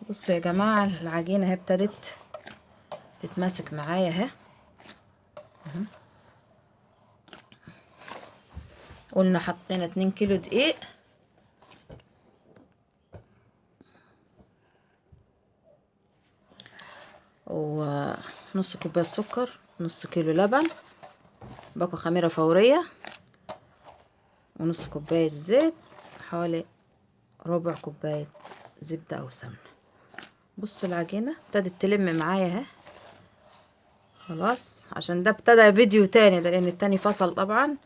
بصوا يا جماعة، العجينة اهي ابتدت تتماسك معايا اهي. قلنا حطينا 2 كيلو دقيق ونص كوباية سكر، نص كيلو لبن، باكو خميرة فورية، ونص كوباية زيت، حوالي ربع كوباية زبدة او سمنة. بصوا العجينة ابتدت تلم معايا اهي. خلاص، عشان ده ابتدى فيديو تاني، ده لان التاني فصل طبعا.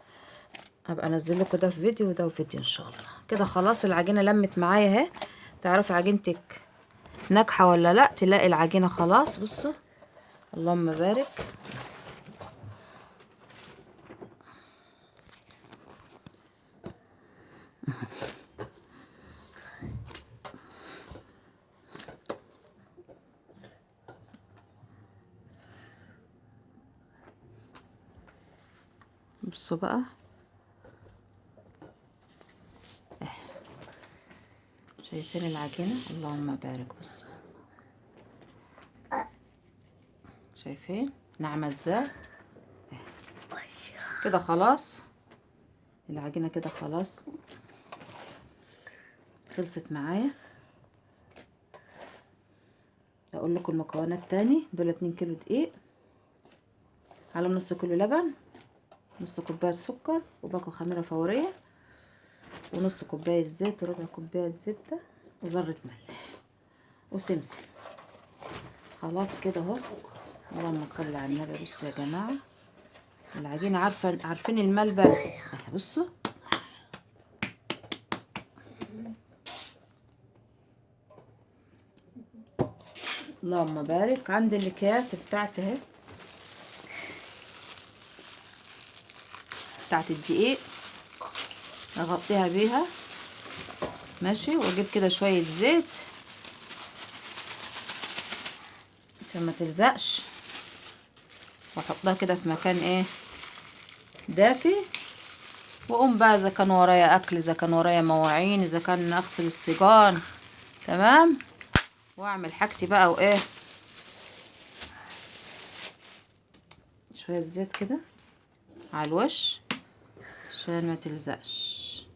هبقى انزل لكم ده في فيديو وده في فيديو ان شاء الله. كده خلاص العجينة لمت معايا اهي. تعرفي عجينتك ناجحة ولا لا؟ تلاقي العجينة خلاص. بصوا، اللهم بارك. بصوا بقى، شايفين العجينة؟ اللهم بارك. بصوا، شايفين ناعمة ازاي؟ كده خلاص العجينة كده خلاص خلصت معايا. اقول لكم المكونات تاني. دول 2 كيلو دقيق، على نص كيلو لبن، نص كوباية سكر، وباكو خميرة فورية، ونص كوباية زيت، وربع كوباية زبدة، وذرة ملح، وسمسم. خلاص كده اهو. اللهم صل على النبي. بصوا يا جماعة العجينة، عارفين الملبن اهي. بصوا، اللهم بارك. عندي الاكياس بتاعتي اهي، بتاعت الدقيق، اغطيها بيها ماشي، واجيب كده شوية زيت عشان ما تلزقش، واحطها كده في مكان ايه دافي. واقوم بقى اذا كان ورايا اكل، اذا كان ورايا مواعين، اذا كان اغسل السيجان، تمام، واعمل حاجتي بقى. وايه، شوية زيت كده على الوش عشان ما تلزقش.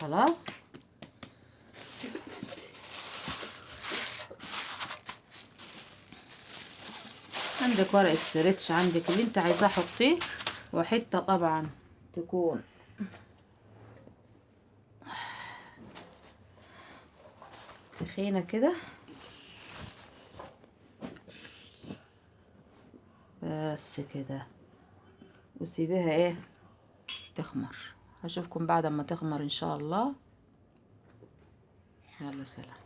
خلاص، عندك ورق استرتش، عندك اللي انت عايزاه حطيه، وحته طبعا تكون تخينه كده. بس كده، وسيبيها ايه تخمر. هشوفكم بعد ما تخمر ان شاء الله. يلا سلام.